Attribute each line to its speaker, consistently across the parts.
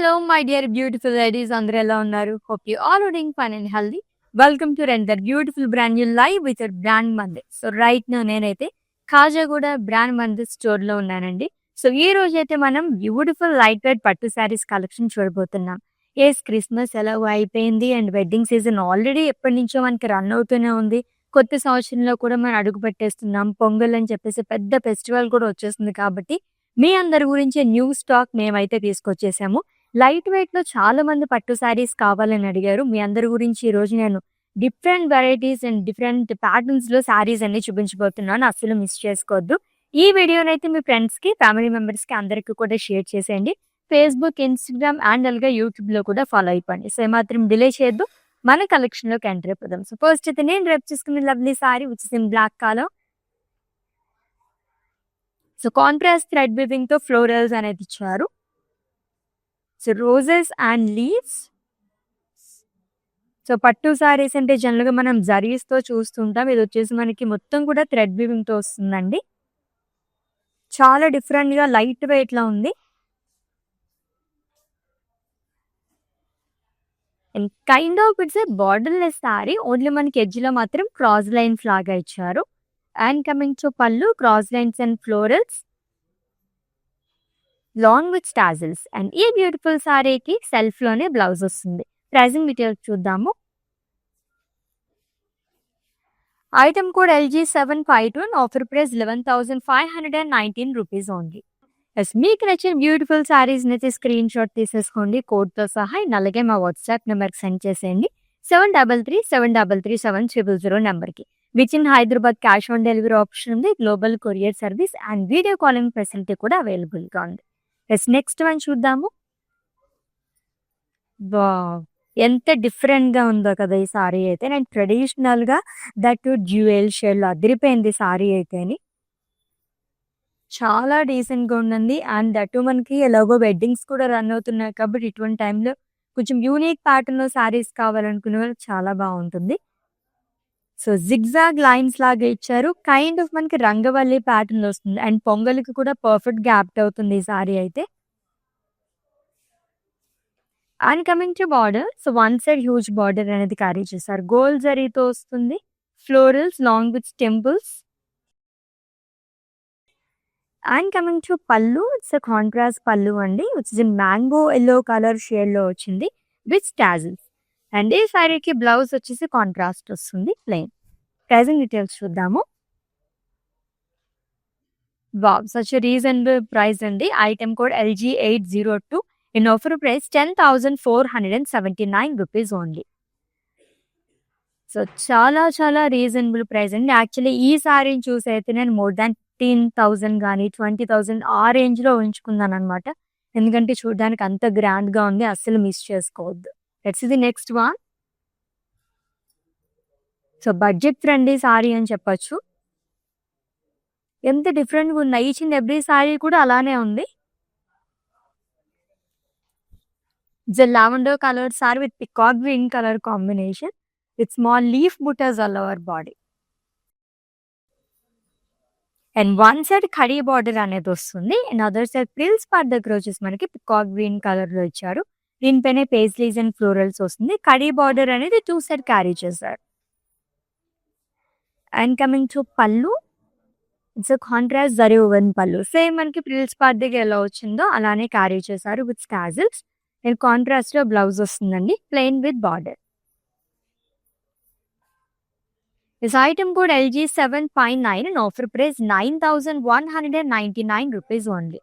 Speaker 1: Hello, my dear beautiful ladies. అందరూ ఎలా ఉన్నారు? Hope you all are doing fine and healthy. Welcome to Render Beautiful Brand New Live with your brand Mandir. So right no నేనైతే Khajaguda brand Mandir స్టోర్లో ఉన్నానండి. So ఈ రోజు అయితే మనం బ్యూటిఫుల్ లైట్ వెయిట్ పట్టు శారీస్ కలెక్షన్ చూడబోతున్నాం. క్రిస్మస్ ఎలాగో అయిపోయింది అండ్ వెడ్డింగ్ సీజన్ ఆల్రెడీ ఎప్పటి నుంచో మనకి రన్ అవుతూనే ఉంది. కొత్త సంవత్సరంలో కూడా మనం అడుగు పెట్టేస్తున్నాం. పొంగల్ అని చెప్పేసి పెద్ద ఫెస్టివల్ కూడా వచ్చేస్తుంది కాబట్టి మీ అందరి గురించి న్యూ స్టాక్ మేమైతే తీసుకొచ్చేసాము. లైట్ వెయిట్‌లో చాలా మంది పట్టు శారీస్ కావాలని అడిగారు. మీ అందరి గురించి ఈరోజు నేను డిఫరెంట్ వెరైటీస్ అండ్ డిఫరెంట్ ప్యాటర్న్స్‌లో శారీస్ అన్నీ చూపించబోతున్నాను. అస్సలు మిస్ చేసుకోవద్దు. ఈ వీడియోనైతే మీ ఫ్రెండ్స్‌కి, ఫ్యామిలీ మెంబర్స్‌కి అందరికీ కూడా షేర్ చేసేయండి. ఫేస్‌బుక్, ఇన్‌స్టాగ్రామ్ అండ్ అలాగే యూట్యూబ్‌లో కూడా ఫాలో అయిపోండి. సో ఏమాత్రం డిలే చేయొద్దు. మన కలెక్షన్‌లోకి ఎంటర్ అయిపోదాం. సో ఫస్ట్ అయితే నేను రేపు చేసుకున్న lovely sari which is in black colour. So contrast thread వీవింగ్‌తో ఫ్లోరల్స్ అనేది ఇచ్చారు. So roses and leaves. So పట్టు సారీస్ అంటే జనరల్‌గా మనం జరీస్‌తో చూస్తుంటాం. ఇది వచ్చేసి మనకి మొత్తం కూడా థ్రెడ్ వీవింగ్‌తో వస్తుందండి. చాలా డిఫరెంట్‌గా లైట్ వెయిట్‌లో ఉంది. And kind of it's a borderless sorry. Only మనకి ఎడ్జ్‌లో మాత్రం క్రాస్ లైన్స్ లాగా ఇచ్చారు. అండ్ కమింగ్ టు పళ్ళు, cross lines and florals long with tassels. And ఈ బ్యూటిఫుల్ సారీకి సెల్ఫ్‌లోనే బ్లౌజ్ వస్తుంది. ప్రైజింగ్ డీటెయిల్స్ చూద్దాము. Item code LG752 offer price 11,519 rupees only. మీకు నచ్చిన బ్యూటిఫుల్ సారీస్ని అయితే స్క్రీన్ షాట్ తీసేసుకోండి కోడ్తో సహా. అలాగే మా వాట్సాప్ నెంబర్కి సెండ్ చేసేయండి 7337337000 నెంబర్కి. Within Hyderabad cash on delivery option ఉంది. Global courier service and video calling facility కూడా అవైలబుల్గా ఉంది. నెక్స్ట్ వన్ చూద్దాము. వావ్! ఎంత డిఫరెంట్‌గా ఉందో కదా ఈ సారీ అయితే. నేను ట్రెడిషనల్‌గా దట్ డ్యూయల్ షేడ్‌లో అదిరిపోయింది సారీ అయితేని. చాలా డీసెంట్‌గా ఉందండి. అండ్ దట్ మనకి ఎలాగో వెడ్డింగ్స్ కూడా రన్ అవుతున్నాయి కాబట్టి ఇటువంటి టైంలో కొంచెం యూనిక్ ప్యాటర్న్‌లో సారీస్ కావాలనుకునే వాళ్ళకి చాలా బాగుంటుంది. సో జిగ్‌జాగ్ లైన్స్ లాగా ఇచ్చారు. కైండ్ ఆఫ్ మనకి రంగవల్లి ప్యాటర్న్‌లో వస్తుంది. అండ్ పొంగల్‌కి కూడా పర్ఫెక్ట్‌గా యాప్ట్ అవుతుంది ఈ సారీ అయితే. And coming to border. So one side huge border అనేది క్యారీ చేశారు. గోల్డ్ జరీతో వస్తుంది. Florals long with temples. And coming to pallu. It's contrast పళ్ళు అండి. ఇట్స్ మ్యాంగో ఎల్లో కలర్ షేడ్‌లో వచ్చింది విత్ టాజిల్స్. అండ్ ఈ సారీకి బ్లౌజ్ వచ్చేసి కాంట్రాస్ట్ వస్తుంది ప్లెయిన్. ప్రైజింగ్ డీటెయిల్స్ చూద్దాము. Wow! Such a reasonable price అండి. Item code LG802 in offer price 10,479 rupees only. So చాలా చాలా రీజనబుల్ ప్రైస్ అండి. యాక్చువల్లీ ఈ సారీని చూసి అయితే నేను మోర్ దాన్ 15,000 గానీ 20,000 ఆ రేంజ్‌లో ఉంచుకున్నాననమాట. ఎందుకంటే చూడడానికి అంత గ్రాండ్‌గా ఉంది. అస్సలు మిస్ చేసుకోవద్దు. Let's see the next one. So budget friendly sari అని చెప్పొచ్చు. ఎంత డిఫరెంట్‌గా ఉన్నాయి. ఈచ్ అండ్ ఎవ్రీ సారీ కూడా అలానే ఉంది. It's a lavender coloured sari with peacock green colour combination with small leaf butas all over body. And one side khadi border అనేది వస్తుంది. And other side pleats part దగ్గర వచ్చేసి మనకి పికాక్ గ్రీన్ కలర్‌లో ఇచ్చారు. దీనిపైన పేస్లీస్ అండ్ ఫ్లోరల్స్ వస్తుంది. ఖడీ బార్డర్ అనేది 2 సైడ్ క్యారీ చేశారు. And coming to pallu. It's contrast zari woven పళ్ళు. సేమ్ మనకి ప్రిల్స్ పార్ట్ దగ్గర ఎలా వచ్చిందో అలానే క్యారీ చేశారు విత్ టాజిల్స్. అండ్ కాంట్రాస్ట్‌లో బ్లౌజ్ వస్తుందండి plain with border. This item code LG759 and offer price 9,199 rupees only.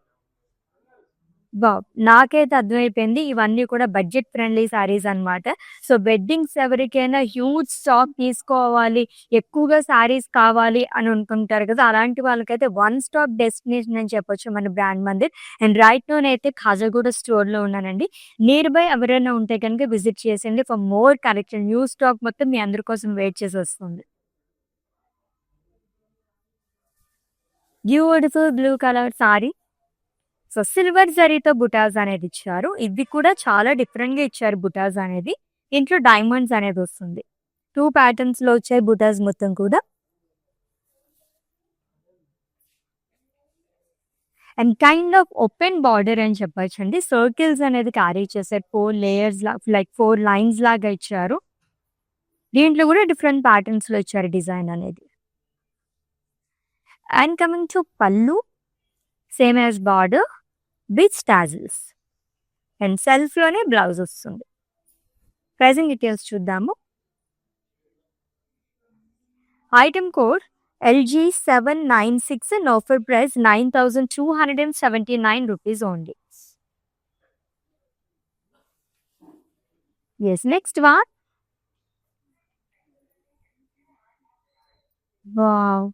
Speaker 1: Wow! నాకైతే అర్థమైపోయింది. ఇవన్నీ కూడా బడ్జెట్ ఫ్రెండ్లీ సారీస్ అనమాట. సో వెడ్డింగ్స్ ఎవరికైనా హ్యూజ్ స్టాక్ తీసుకోవాలి, ఎక్కువగా సారీస్ కావాలి అని అనుకుంటారు కదా! అలాంటి వాళ్ళకైతే వన్ స్టాప్ డెస్టినేషన్ అని చెప్పొచ్చు మన brand Mandir. And right now నేనైతే ఖాజాగూడ స్టోర్‌లో ఉన్నానండి. నియర్ బై ఎవరైనా ఉంటే కనుక విజిట్ చేసేయండి for more collection. New stock మొత్తం మీ అందరి కోసం వెయిట్ చేసి వస్తుంది. Beautiful blue colour sari. So silver జరీతో బుటాస్ అనేది ఇచ్చారు. ఇది కూడా చాలా డిఫరెంట్‌గా ఇచ్చారు బుటాస్ అనేది. ఇంట్లో డైమండ్స్ అనేది వస్తుంది. 2 ప్యాటర్న్స్‌లో వచ్చాయి బుటాస్ మొత్తం కూడా. And kind of open border అని చెప్పొచ్చండి. సర్కిల్స్ అనేది క్యారీ చేశారు. 4 లేయర్స్ లైక్ 4 లైన్స్ లాగా ఇచ్చారు. దీంట్లో కూడా డిఫరెంట్ ప్యాటర్న్స్‌లో ఇచ్చారు డిజైన్ అనేది. And coming to pallu, same as border with tassels and సెల్ఫ్‌లోనే బ్లౌజ్ వస్తుంది. ప్రైజింగ్ డీటెయిల్స్ చూద్దాము. Item code LG796 and offer price 9,279 rupees only. Yes, next one. Wow!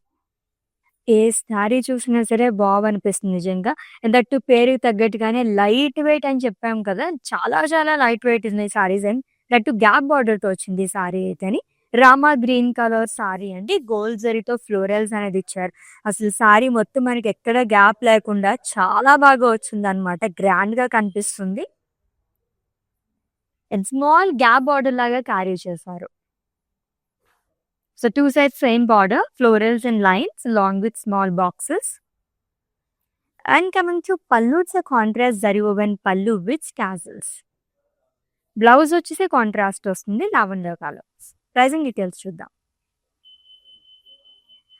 Speaker 1: ఏ శారీ చూసినా సరే అనిపిస్తుంది నిజంగా. అండ్ దట్ టూ పేరుకి తగ్గట్టుగానే లైట్ వెయిట్ అని చెప్పాం కదా! చాలా చాలా లైట్ వెయిట్ ఉన్నాయి saris and that too gap బార్డర్‌తో వచ్చింది ఈ సారీ అయితేని. రామా గ్రీన్ కలర్ సారీ అండి. గోల్డ్ జరీతో ఫ్లోరల్స్ అనేది ఇచ్చారు. అసలు సారీ మొత్తం మనకి ఎక్కడ గ్యాప్ లేకుండా చాలా బాగా వచ్చిందనమాట. గ్రాండ్‌గా కనిపిస్తుంది. అండ్ స్మాల్ గ్యాప్ బార్డర్ లాగా క్యారీ చేశారు. So two sides same border, florals and lines along with small boxes. And coming to pallu, it's a contrast zari woven pallu with tassels. Blouse వచ్చేసి contrast వస్తుంది lavender colours. Pricing details చూద్దాం.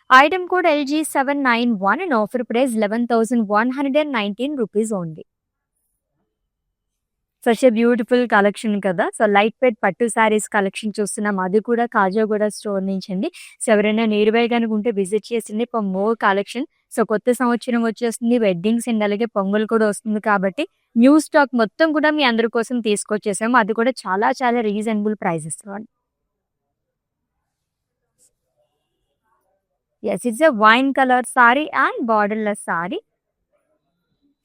Speaker 1: Item code LG791 and offer price 11,119 rupees only. Such a beautiful collection కదా! So light weight పట్టు saris collection చూస్తున్నాం. అది కూడా Khajaguda store నుంచి అండి. సో ఎవరైనా నియర్ బై గనుక ఉంటే విజిట్ చేసింది ఫర్ మోర్ కలెక్షన్. సో కొత్త సంవత్సరం వచ్చేస్తుంది. వెడ్డింగ్స్ అండ్ అలాగే పొంగల్ కూడా వస్తుంది కాబట్టి న్యూ స్టాక్ మొత్తం కూడా మీ అందరి కోసం తీసుకొచ్చేసాము. అది కూడా చాలా చాలా రీజనబుల్ ప్రైజెస్‌లో అండి. Yes, it's a wine colour sorry and borderless sorry.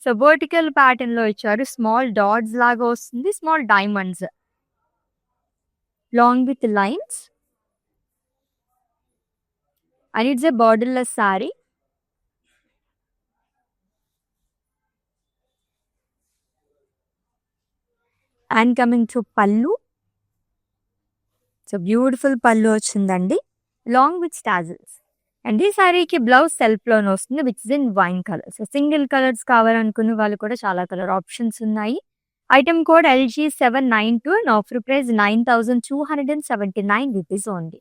Speaker 1: So vertical ప్యాటర్న్‌లో ఇచ్చారు. స్మాల్ డాట్స్ లాగా వస్తుంది. Small diamonds long with lines and it's a borderless sari. And coming to pallu. So beautiful పల్లు వచ్చిందండి లాంగ్ విత్ టాజిల్స్. అండ్ ఈ సారీకి blouse సెల్ఫ్‌లోనే వస్తుంది which is in wine colour. So single colours కావాలనుకున్న వాళ్ళు కూడా చాలా కలర్ ఆప్షన్స్ ఉన్నాయి. Item code LG792 and offer price 9,279 rupees only.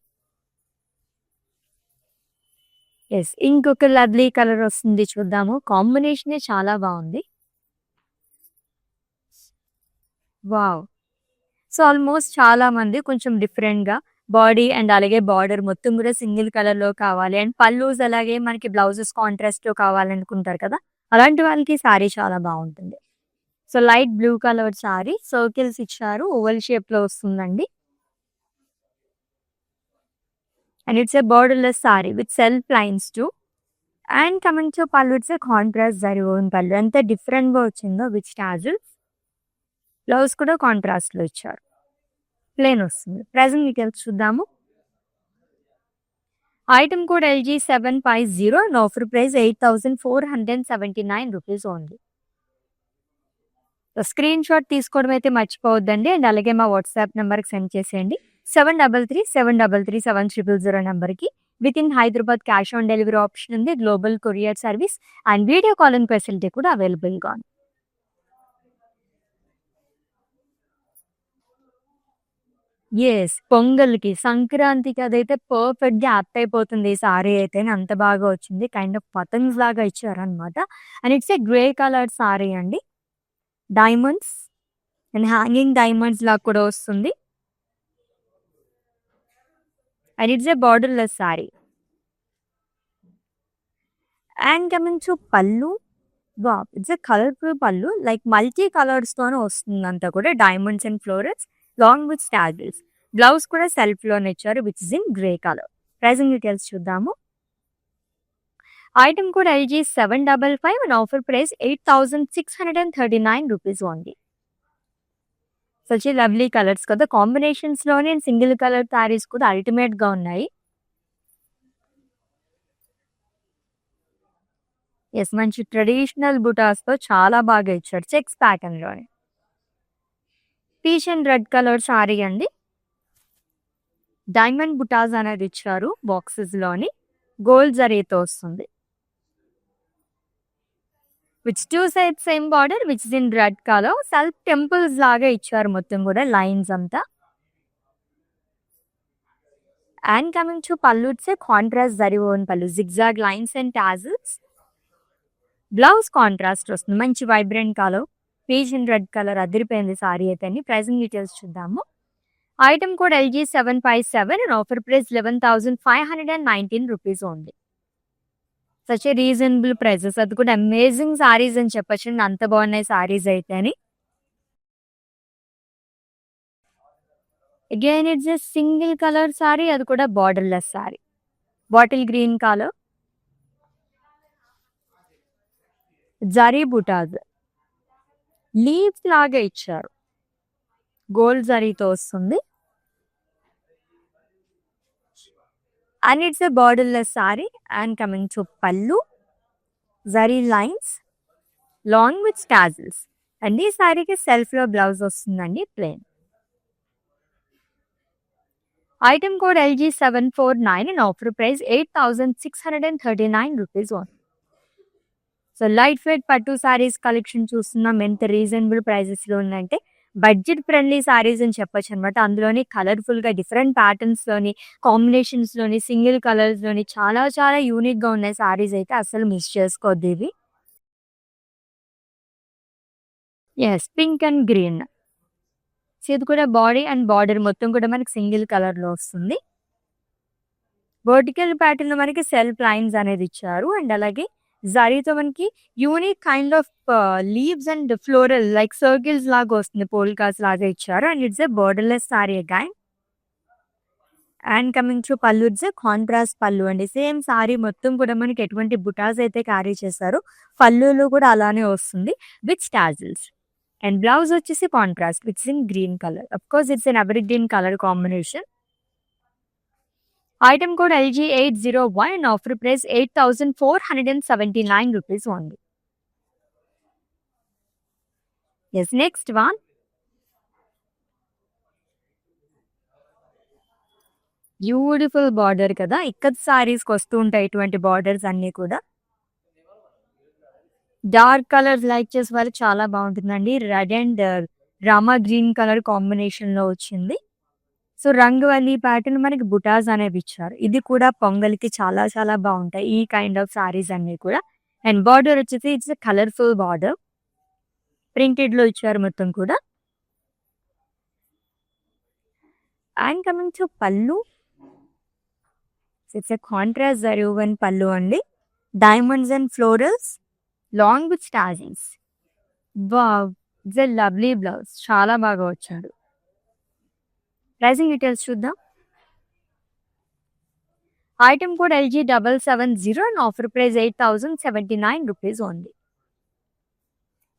Speaker 1: Yes, ఇంకొక లవ్లీ కలర్ వస్తుంది చూద్దాము. కాంబినేషనే చాలా బాగుంది. వావ్! సో ఆల్మోస్ట్ చాలా మంది కొంచెం డిఫరెంట్‌గా బాడీ అండ్ అలాగే బార్డర్ మొత్తం కూడా సింగిల్ కలర్‌లో కావాలి అండ్ పల్లూస్ అలాగే మనకి బ్లౌజెస్ కాంట్రాస్ట్‌లో కావాలనుకుంటారు కదా! అలాంటి వాళ్ళకి సారీ చాలా బాగుంటుంది. So light blue colour sari circles ఇచ్చారు. ఓవల్ షేప్‌లో వస్తుందండి. And it's a borderless sari with self lines too. And coming to pallu, it's a contrast zari own pallu. ఎంత డిఫరెంట్‌గా వచ్చిందో విత్ టాజిల్స్. బ్లౌజ్ కూడా కాంట్రాస్ట్‌లో ఇచ్చారు. ప్లెయిన్ వస్తుంది. ప్రైజింగ్ డీటెయిల్స్ చూద్దాము. Item code LG750 and offer price 8,479 rupees only. So screen shot తీసుకోవడం అయితే మర్చిపోవద్దండి. అండ్ అలాగే మా వాట్సాప్ నెంబర్కి సెండ్ చేసేయండి. 7337337000 నెంబర్కి. With in Hyderabad cash on delivery option ఉంది. Global courier service and video calling facility కూడా అవైలబుల్గా ఉంది. యెస్, పొంగల్‌కి, సంక్రాంతికి అదైతే పర్ఫెక్ట్‌గా యాప్ట్ అయిపోతుంది ఈ సారీ అయితేనే అంత బాగా వచ్చింది. కైండ్ ఆఫ్ పతంగ్స్ లాగా ఇచ్చారనమాట. And it's a grey colour sari అండి. డైమండ్స్ అండ్ హ్యాంగింగ్ డైమండ్స్ లాగా కూడా వస్తుంది. And it's a borderless sari. And coming to pallu. Wow! It's a colourful pallu like multi కలర్స్‌తోనే వస్తుందంతా కూడా. Diamonds and florals long with tassels. Blouse కూడా సెల్ఫ్‌లోనే ఇచ్చారు which is in grey colour. Pricing details చూద్దాము. Item code LG755 and offer price 8,639 rupees only. Such a lovely colours కదా! కాంబినేషన్స్‌లోనే single colour saris కూడా అల్టిమేట్‌గా ఉన్నాయి. యెస్, మంచి ట్రెడిషనల్ బుటాస్‌తో చాలా బాగా ఇచ్చాడు. చెక్స్ ప్యాటర్న్‌లోనే. Peach and red colour sari అండి. డైమండ్ బుటాస్ అనేది ఇచ్చారు బాక్సెస్‌లోని. గోల్డ్ జరీతో వస్తుంది. Which two side same border which is in red colour. Self temples లాగా ఇచ్చారు మొత్తం కూడా లైన్స్ అంతా. And coming to pallu, it's contrast zari own pallu, zigzag lines and tassels. Blouse contrast వస్తుంది, మంచి vibrant colour, peach and red colour అదిరిపోయింది సారీ అయితే. Pricing details చూద్దాము. Item code LG757 and offer price 11,519 rupees only. Such A reasonable prices, అది కూడా amazing saris అని చెప్పచ్చు, అంత బాగున్నాయి సారీస్ అయితే అని. Again it's a single colour sari, అది కూడా borderless sari, bottle green colour, zari butas leaves లాగా ఇచ్చారు, గోల్డ్ జరీతో వస్తుంది. And it's a borderless sari. And coming to pallu, zari lines along with tassels. And ఈ సారీకి సెల్ఫ్ లో బ్లౌజ్ వస్తుందండి, plain. Item code LG749 and offer price 8,639 rupees only. So light weight పట్టు saris collection చూస్తున్నాం, ఎంత రీజనబుల్ ప్రైజెస్ లో ఉందంటే బడ్జెట్ ఫ్రెండ్లీ సారీస్ అని చెప్పొచ్చు అనమాట. అందులోని కలర్ఫుల్ గా డిఫరెంట్ ప్యాటర్న్స్ లోని, కాంబినేషన్స్ లోని, సింగిల్ కలర్స్ లోని చాలా చాలా యూనిక్ గా ఉన్నాయి సారీస్ అయితే, అసలు మిస్ చేసుకోవద్దు ఇవి. Yes, pink and green. ఇది కూడా బాడీ అండ్ బార్డర్ మొత్తం కూడా మనకి సింగిల్ కలర్ లో వస్తుంది. వర్టికల్ ప్యాటర్న్ లో మనకి సెల్ఫ్ లైన్స్ అనేది ఇచ్చారు. అండ్ అలాగే జరీతో మనకి unique kind of leaves and floral like circles లాగా వస్తుంది, పోల్కాస్ లాగా ఇచ్చారు. And it's a borderless sorry again. And coming to pallu, it's a contrast పళ్ళు అండి. సేమ్ సారీ మొత్తం కూడా మనకి ఎటువంటి బుటాస్ అయితే క్యారీ చేశారో పళ్ళులో కూడా అలానే వస్తుంది విత్ టాజిల్స్. అండ్ బ్లౌజ్ వచ్చేసి contrast which in green colour. Of course it's an ever green colour combination. Item code LG801 and offer price 8,479 rupees only. Yes, next one. Beautiful border కదా, ఇక్కత్ సారీస్కి వస్తూ ఉంటాయి ఇటువంటి బార్డర్స్ అన్నీ కూడా. Dark colours like చేసే వాళ్ళు చాలా బాగుంటుందండి. Red and Rama green colour combination లో వచ్చింది. సో రంగవల్లి ప్యాటర్న్ మనకి బుటాస్ అనేవి ఇచ్చారు. ఇది కూడా పొంగల్కి చాలా చాలా బాగుంటాయి ఈ కైండ్ ఆఫ్ సారీస్ అన్ని కూడా. అండ్ బార్డర్ వచ్చేసి ఇట్స్ కలర్ఫుల్ బార్డర్, ప్రింటెడ్ లో ఇచ్చారు మొత్తం కూడా. And coming to pallu, it's a contrast zari woven pallu అండి. Diamonds and florals long with స్టాజింగ్స్. Wow, it's a lovely blouse, చాలా బాగా వచ్చాడు. ప్రైసింగ్ డీటెయిల్స్ చూద్దాం. Item code LG770 and offer price 8,079 rupees only.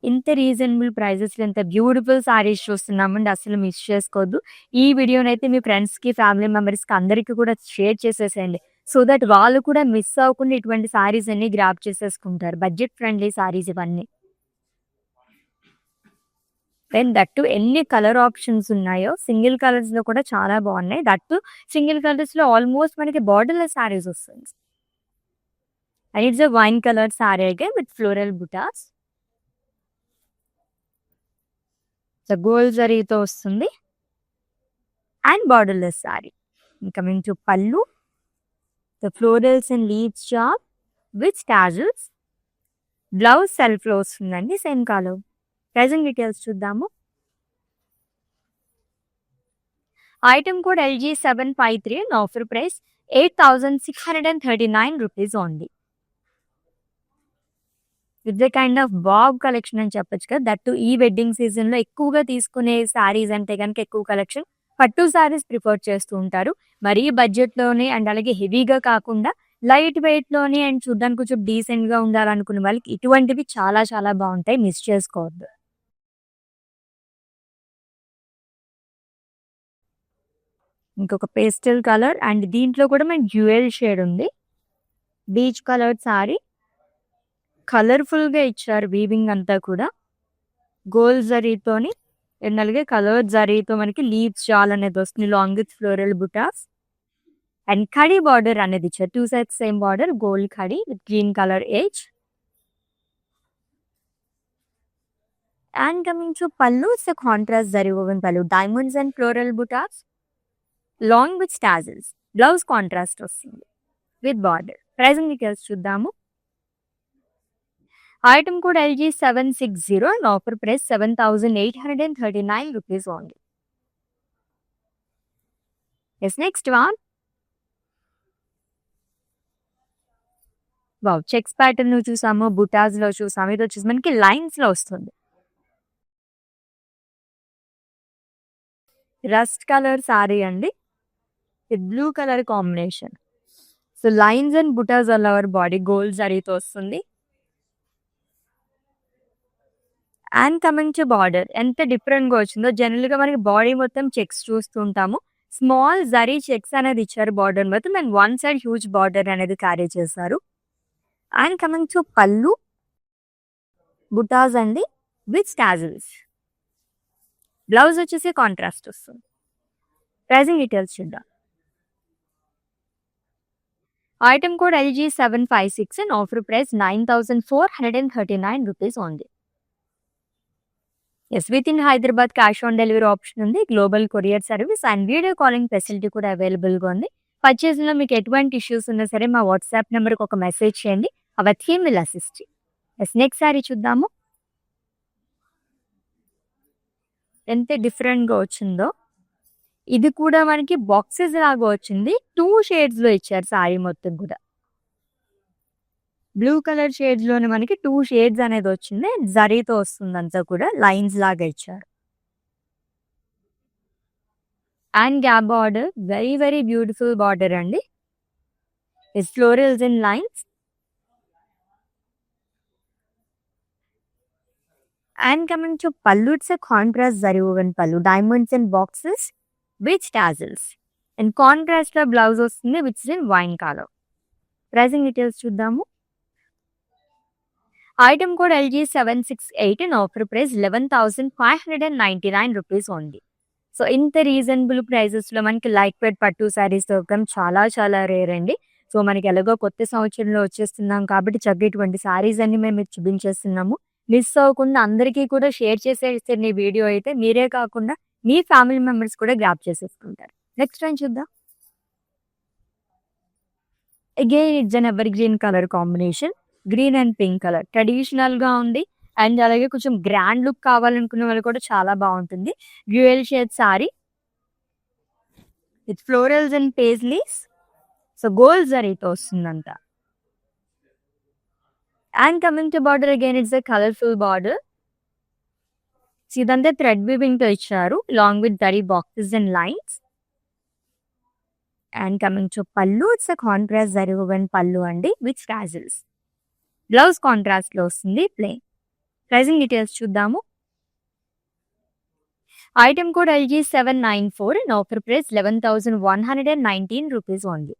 Speaker 1: ఇంత రీజనబుల్ ప్రైజెస్ లో ఎంత బ్యూటిఫుల్ సారీస్ చూస్తున్నామండి, అసలు మిస్ చేసుకోవద్దు. ఈ వీడియోనైతే మీ ఫ్రెండ్స్కి, ఫ్యామిలీ మెంబర్స్కి అందరికీ కూడా షేర్ చేసేసేయండి. సో దట్ వాళ్ళు కూడా మిస్ అవ్వకుండా ఇటువంటి సారీస్ అన్ని గ్రాప్ చేసేసుకుంటారు. బడ్జెట్ ఫ్రెండ్లీ సారీస్ ఇవన్నీ. దెన్ దట్టు ఎన్ని కలర్ ఆప్షన్స్ ఉన్నాయో, సింగిల్ కలర్స్ లో కూడా చాలా బాగున్నాయి. దట్టు సింగిల్ కలర్స్ లో ఆల్మోస్ట్ మనకి బార్డర్లెస్ సారీస్ వస్తుంది. And it's a wine colour sari again with floral butas. Gold జరీతో వస్తుంది and borderless sari. Coming to pallu, the florals and leaves జాబ్ విత్ టాజిల్స్. బ్లౌజ్ సెల్ఫ్ లో వస్తుందండి సేమ్ కలర్. ప్రైసింగ్ డీటెయిల్స్ చూద్దాము. Item code LG753 and offer price 8,639 rupees only. It's a kind of Bob collection అని చెప్పొచ్చు కదా. That ఈ wedding season లో ఎక్కువగా తీసుకునే సారీస్ అంటే కనుక ఎక్కువ కలెక్షన్ పట్టు సారీస్ ప్రిఫర్ చేస్తూ ఉంటారు. మరీ బడ్జెట్ లోనే అండ్ అలాగే హెవీగా కాకుండా లైట్ వెయిట్ లోనే అండ్ చూడడానికి కొంచెం డీసెంట్ గా ఉండాలనుకునే వాళ్ళకి ఇటువంటివి చాలా చాలా బాగుంటాయి, మిస్ చేసుకోవద్దు. ఇంకొక పేస్టల్ కలర్ అండ్ దీంట్లో కూడా మనకి డ్యూయల్ షేడ్ ఉంది. బీచ్ కలర్ సారీ, కలర్ఫుల్ గా ఇచ్చారు వీవింగ్ అంతా కూడా. గోల్డ్ జరీతోని అండ్ అలాగే కలర్ జరీతో మనకి లీవ్స్ జాల్ అనేది వస్తుంది long with floral butas. And కడీ బార్డర్ అనేది ఇచ్చారు, two sides same border, gold కడీ with green colour edge. And coming to pallu, it's a contrast zari woven pallu. Diamonds and floral butas long with tassels. Blouse contrast వస్తుంది with border. Pricing details చూద్దాము. Item code LG760 and offer price 7,839 rupees only. Yes next one. Wow, checks pattern లో చూసాము, బుటాస్ లో చూసాము. ఇది వచ్చేసి మనకి lines లో వస్తుంది. రస్ట్ కలర్ సారీ అండి, with blue colour combination. So lines and butas all over body gold జరీతో వస్తుంది. అండ్ కమింగ్ టు బార్డర్, ఎంత డిఫరెంట్ గా వచ్చిందో. జనరల్ గా మనకి బాడీ మొత్తం చెక్స్ చూస్తుంటాము, స్మాల్ జరీ చెక్స్ అనేది ఇచ్చారు బార్డర్ మొత్తం. And one side huge border అనేది క్యారీ చేశారు. And coming to pallu, butas అండి విత్ టాజిల్స్. బ్లౌజ్ వచ్చేసి కాంట్రాస్ట్ వస్తుంది. ప్రైజింగ్ డీటెయిల్స్ చూద్దాం. Item code LG756 and offer price 9,439 rupees only. Yes, with in Hyderabad cash on delivery option ఉంది, global courier service and video calling facility కూడా అవైలబుల్గా ఉంది. పర్చేస్లో మీకు ఎటువంటి ఇష్యూస్ ఉన్నా సరే మా వాట్సాప్ నెంబర్కి ఒక మెసేజ్ చేయండి, our team will assist. Yes, next sari చూద్దాము. ఎంత డిఫరెంట్గా వచ్చిందో. ఇది కూడా మనకి బాక్సెస్ లాగా వచ్చింది, 2 షేడ్స్లో ఇచ్చారు సారీ మొత్తం కూడా. బ్లూ కలర్ షేడ్స్ లోనే మనకి 2 షేడ్స్ అనేది వచ్చింది. జరీతో వస్తుంది, అంతా కూడా లైన్స్ లాగా ఇచ్చారు. And gap border, very very beautiful border అండి. It's florals in lines. And coming to pallu, it's a contrast zari woven pallu. Diamonds and boxes with tassels. And contrast లో బ్లౌజ్ వస్తుంది which is in wine colour. Pricing details చూద్దాము. Item code LG768 and offer price 11,599 rupees only. So ఇంత reasonable ప్రైజెస్లో మనకి light weight పట్టు శారీస్ దొరకడం చాలా చాలా రేర్ అండి. సో మనకి ఎలాగో కొత్త సంవత్సరంలో వచ్చేస్తున్నాం కాబట్టి చక్కగా ఇటువంటి శారీస్ అన్ని మేము మీకు చూపించేస్తున్నాము. మిస్ అవ్వకుండా అందరికీ కూడా షేర్ చేసేసిన ఈ వీడియో అయితే మీరే కాకుండా మీ ఫ్యామిలీ మెంబర్స్ కూడా గ్రాప్ చేసేసుకుంటారు. నెక్స్ట్ టైం చూద్దాం. Again it's an ever green colour combination, green and pink colour. Traditional గా ఉంది అండ్ అలాగే కొంచెం గ్రాండ్ లుక్ కావాలనుకునే వాళ్ళు కూడా చాలా బాగుంటుంది. Dual shade sari with florals and paisleys. So gold జరీతో వస్తుందంట. And coming to border, again it's a colourful border. ఇదంతా థ్రెడ్ వీవింగ్ తో ఇచ్చారు long with zari boxes and lines. And coming to pallu, it's a contrast zari woven pallu అండి with tassels. Blouse contrast లో వస్తుంది plain. Pricing details చూద్దాము. Item code LG794 and offer price 11,119 rupees only.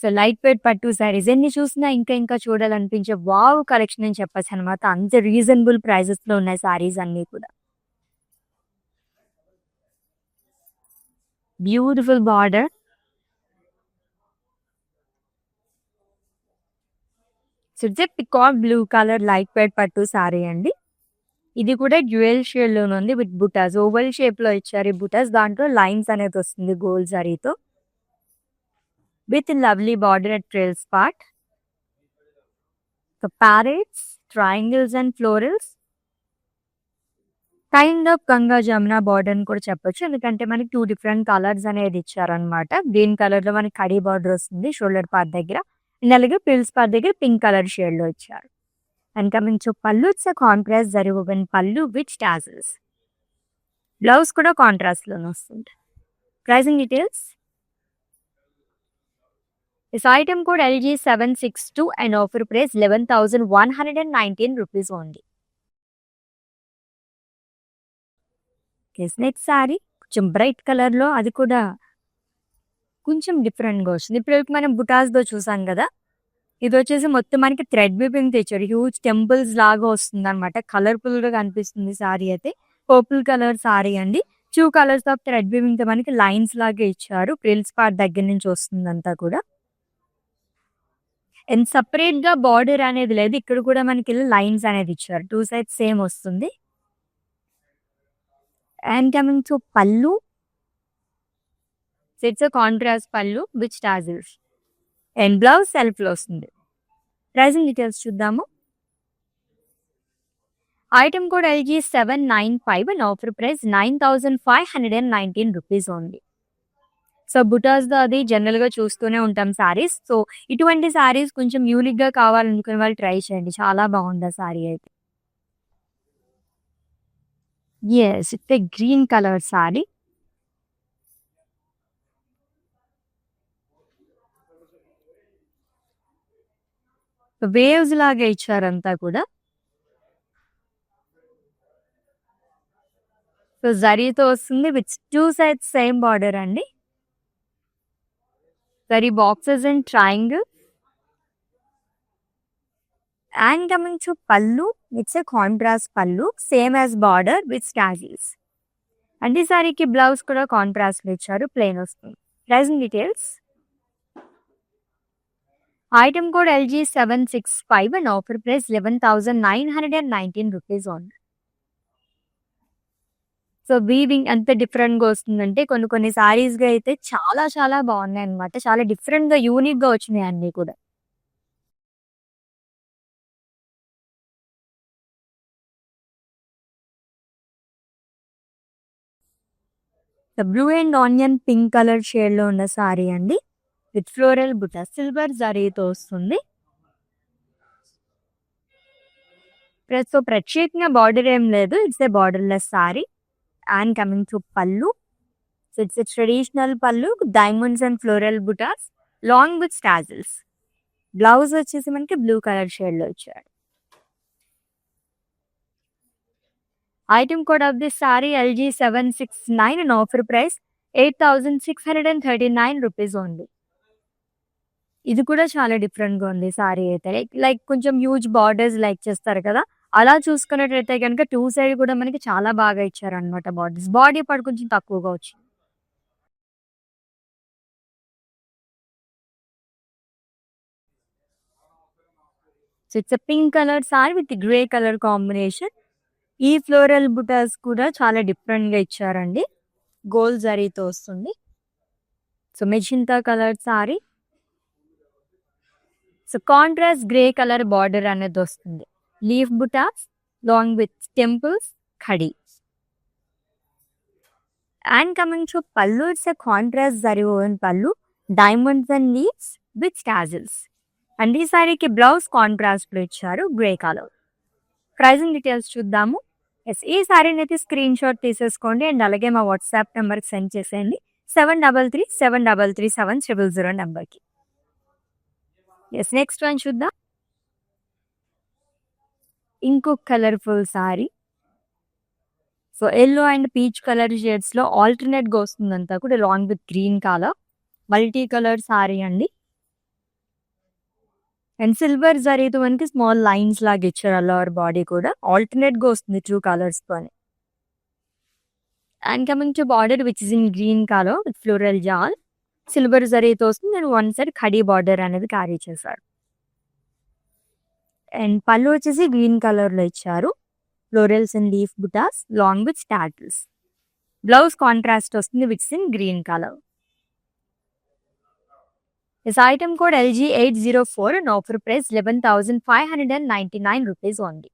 Speaker 1: So light weight పట్టు సారీస్ ఎన్ని చూసినా ఇంకా ఇంకా చూడాలనిపించే వావ్ కలెక్షన్ అని చెప్పచ్చు అనమాట. అంత రీజనబుల్ ప్రైజెస్ లో ఉన్నాయి సారీస్ అన్ని కూడా. Beautiful border. So it's peacock blue colour light weight పట్టు సారీ అండి. ఇది కూడా డ్యూయల్ షేడ్ లో ఉంది విత్ బుటాస్. ఓవల్ షేప్ లో ఇచ్చారు ఈ బుటాస్, దాంట్లో లైన్స్ అనేది వస్తుంది గోల్డ్ జరీతో with lovely border at trails part. So parrots, triangles and florals, kind of Ganga Jamuna border అని కూడా చెప్పొచ్చు, ఎందుకంటే మనకి 2 డిఫరెంట్ కలర్స్ అనేది ఇచ్చారనమాట. గ్రీన్ కలర్ లో మనకి కడీ బార్డర్ వస్తుంది షోల్డర్ పార్ట్ దగ్గర, అండ్ అలాగే పిల్స్ పార్ట్ దగ్గర పింక్ కలర్ షేడ్ లో ఇచ్చారు. And coming to pallu, it's contrast zari woven pallu with tassels. Blouse కూడా కాంట్రాస్ట్ లోనే వస్తుంది. Pricing details. This item code LG762 and offer price 11,119 rupees only. Next sari కొంచెం బ్రైట్ కలర్ లో, అది కూడా కొంచెం డిఫరెంట్ గా వస్తుంది. ఇప్పుడు మనం బుటాస్ తో చూసాం కదా, ఇది వచ్చేసి మొత్తం మనకి థ్రెడ్ వీవింగ్ తెచ్చారు. హ్యూజ్ టెంపుల్స్ లాగా వస్తుంది అనమాట. కలర్ఫుల్ గా కనిపిస్తుంది సారీ అయితే. పర్పుల్ కలర్ సారీ అండి. 2 కలర్స్ ఆఫ్ థ్రెడ్ వీవింగ్ తో మనకి లైన్స్ లాగా ఇచ్చారు. ప్రిల్స్ పార్ట్ దగ్గర నుంచి వస్తుంది అంతా కూడా. అండ్ సెపరేట్‌గా బార్డర్ అనేది లేదు. ఇక్కడ కూడా మనకి లైన్స్ అనేది ఇచ్చారు. 2 సైడ్స్ సేమ్ వస్తుంది. And coming to pallu. So, it's a contrast pallu with tassels. And blouse సెల్ఫ్‌లో వస్తుంది. ప్రైజింగ్ డీటెయిల్స్ చూద్దాము. Item code LG795 and offer price 9,519 rupees only. So, బుటాస్‌లో అది జనరల్‌గా చూస్తూనే ఉంటాం శారీస్. సో, ఇటువంటి శారీస్ కొంచెం యూనిక్‌గా కావాలనుకునే వాళ్ళు ట్రై చేయండి. చాలా బాగుంది ఆ శారీ అయితే. Yes, it's a green colour sari. Waves లాగా ఇచ్చారంతా కూడా. సో, జరీతో వస్తుంది విత్ 2 సైడ్స్ సేమ్ బార్డర్ అండి. Zari boxes and triangle. And coming to pallu, it's a contrast pallu same as border with tassels. And ఈ సారీకి బ్లౌజ్ కూడా కాంట్రాస్ట్లో ఇచ్చారు, ప్లెయిన్ వస్తుంది. Pricing details. Item code LG765 and offer price 11,919 rupees only. So, weaving ఎంత డిఫరెంట్‌గా వస్తుందంటే కొన్ని సారీస్‌గా అయితే చాలా చాలా బాగున్నాయన్నమాట. చాలా డిఫరెంట్‌గా, యూనిక్‌గా వచ్చినాయి అన్నీ కూడా. Blue and onion pink colour షేడ్‌లో ఉన్న సారీ అండి. విత్ ఫ్లోరల్ బుట్ట సిల్వర్ జరీతో వస్తుంది. సో, ప్రత్యేకంగా బార్డర్ ఏం లేదు. It's a borderless sari. And coming to pallu. So, it's a traditional pallu diamonds and floral butas long with tassels. Blouse వచ్చేసి మనకి బ్లూ కలర్ షేడ్‌లో ఇచ్చాడు. Item code of this sari LG769 and offer price 8,639 rupees only. ఇది కూడా చాలా డిఫరెంట్‌గా ఉంది సారీ అయితే. లైక్ కొంచెం హ్యూజ్ బార్డర్స్ లైక్ చేస్తారు కదా! అలా చూసుకున్నట్టయితే గనుక 2 సైడ్ కూడా మనకి చాలా బాగా ఇచ్చారనమాట బార్డర్స్. బాడీ పార్ట్ కొంచెం తక్కువగా వచ్చింది. So, it's a pink colour sari with grey colour combination. ఈ ఫ్లోరల్ బుటాస్ కూడా చాలా డిఫరెంట్‌గా ఇచ్చారండి. గోల్డ్ జరీతో వస్తుంది. So, magenta colour sari. So, contrast grey colour border అనేది వస్తుంది. Leaf butas long with temples, ఖడీ. And coming to pallu, it's a contrast zari woven pallu diamonds and leaves with tassels. And ఈ సారీకి బ్లౌజ్ కాంట్రాస్ట్లో ఇచ్చారు, గ్రే కలర్. ప్రైజింగ్ డీటెయిల్స్ చూద్దాము. ఎస్, ఈ సారీని అయితే స్క్రీన్ షాట్ తీసేసుకోండి అండ్ అలాగే మా వాట్సాప్ నెంబర్కి సెండ్ చేసేయండి. 7337337000 నెంబర్కి. ఎస్, నెక్స్ట్ వన్ చూద్దాం. ఇంకొక colourful sari. So, yellow and peach colour షేడ్స్‌లో ఆల్టర్‌నేట్‌గా వస్తుందంతా కూడా long with green colour. Multi colour sari అండి. అండ్ సిల్వర్ జరీతో మనకి స్మాల్ లైన్స్ లాగా ఇచ్చారు లోవర్ బాడీ కూడా. ఆల్టర్‌నేట్‌గా వస్తుంది 2 కలర్స్‌తోని. And coming to border which is in green colour with floral jaal. Silver జరీతో వస్తుంది and one side khadi border అనేది క్యారీ చేశారు. అండ్ పళ్ళు వచ్చేసి గ్రీన్ కలర్‌లో ఇచ్చారు. Florals and leaf butas long with tassels. Blouse contrast వస్తుంది which in green colour. This item code LG804 and offer price 11,599 rupees only.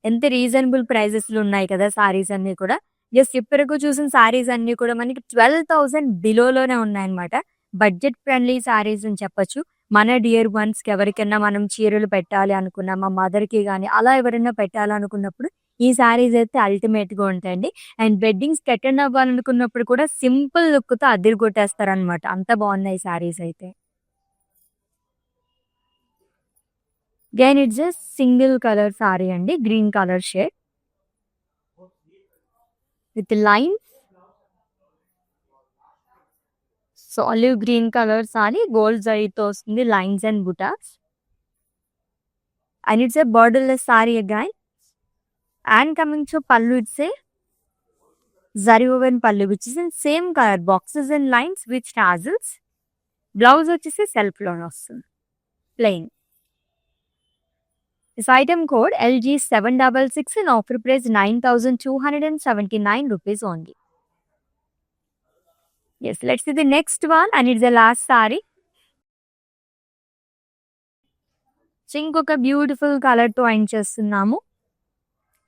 Speaker 1: ఎంత reasonable ప్రైజెస్‌లో ఉన్నాయి కదా సారీస్ అన్నీ కూడా. జస్ట్ ఇప్పటివరకు చూసిన సారీస్ అన్నీ కూడా మనకి 12,000 బిలోలోనే ఉన్నాయన్నమాట. బడ్జెట్ ఫ్రెండ్లీ సారీస్ అని చెప్పొచ్చు. మన డియర్ వన్స్‌కి ఎవరికైనా మనం చీరలు పెట్టాలి అనుకున్నా, మా మదర్‌కి గాని అలా ఎవరైనా పెట్టాలనుకున్నప్పుడు ఈ సారీస్ అయితే అల్టిమేట్‌గా ఉంటాయండి. అండ్ వెడ్డింగ్స్‌కి అటెండ్ అవ్వాలనుకున్నప్పుడు కూడా సింపుల్ లుక్‌తో అదిరిగొట్టేస్తారనమాట. అంత బాగున్నాయి సారీస్ అయితే. Again it's a single colour sari అండి. Green colour shade with lines. So, olive green colour sari gold జరీతో వస్తుంది, lines and butas. And it's a borderless sari again. And coming to pallu, it's a zari woven pallu which is in same colour boxes and lines with tassels. Blouse వచ్చేసి సెల్ఫ్‌లోనే వస్తుంది. plain. This item code LG766 and offer price 9,279 rupees only. Yes, let's see the next one, and it's the last saree. So ఇంకొక beautiful colour తో end చేస్తున్నాము.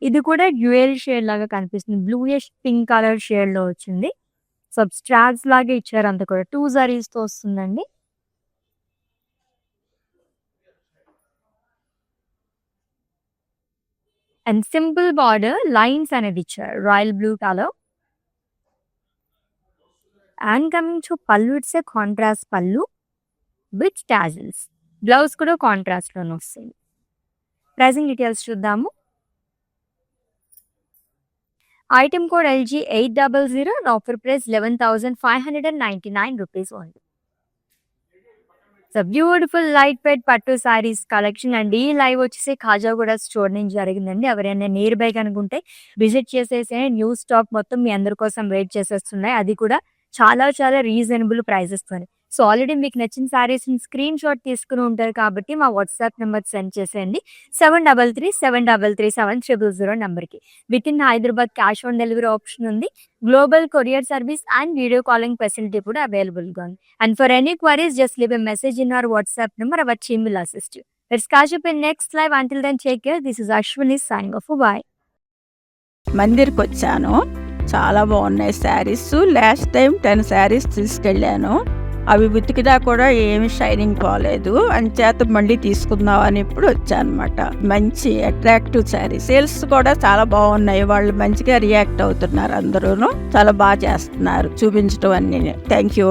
Speaker 1: ఇది కూడా dual shade లాగా కనిపిస్తుంది. బ్లూయిష్ పింక్ కలర్ షేడ్ లో వచ్చింది. So straps లాగా ఇచ్చారు, అంత కూడా 2 సారీస్ తో వస్తుందండి. అండ్ సింపుల్ బార్డర్ లైన్స్ అనేది ఇచ్చారు, royal blue colour. And coming to pallu, it's a contrast పళ్ళు విత్ టాజిల్స్. బ్లౌజ్ కూడా కాంట్రాస్ట్ లోనే వస్తుంది. ప్రైసింగ్ డీటెయిల్స్ చూద్దాము. Item code LG800 and offer price 11,599 rupees only. So beautiful light weight పట్టు saris collection అండి. ఈ లైవ్ వచ్చేసి ఖాజాగూడ స్టోర్ నుంచి జరిగిందండి. ఎవరైనా నియర్ బై కనుకుంటే విజిట్ చేసేసే, న్యూ స్టాక్ మొత్తం మీ అందరి కోసం వెయిట్ చేసేస్తున్నాయి. అది కూడా చాలా చాలా రీజనబుల్ ప్రైజెస్ తోని. సో ఆల్రెడీ మీకు నచ్చిన సారీస్ స్క్రీన్ షాట్ తీసుకుని ఉంటారు కాబట్టి మా వాట్సాప్ నెంబర్ సెండ్ చేసేయండి. 7337337000 నెంబర్కి. With in Hyderabad cash on delivery option ఉంది. Global courier service and video calling facility కూడా అవైలబుల్గా ఉంది. And for any queries just leave a message in our WhatsApp number. Our team will assist you. Let's catch up in next live. Until then, take care. This is Ashwini signing off. Bye.
Speaker 2: మందిర్కి వచ్చాను. చాలా బాగున్నాయి saris. Last time 10 saris తీసుకెళ్ళాను. అవి ఉతికినా కూడా ఏమి shining పోలేదు. అంచేత మళ్ళీ తీసుకుందాం అని ఇప్పుడు వచ్చాను అనమాట. మంచి అట్రాక్టివ్ శారీ. సేల్స్ కూడా చాలా బాగున్నాయి. వాళ్ళు మంచిగా రియాక్ట్ అవుతున్నారు. అందరూ చాలా బాగా చేస్తున్నారు చూపించడం అన్ని. Thank you.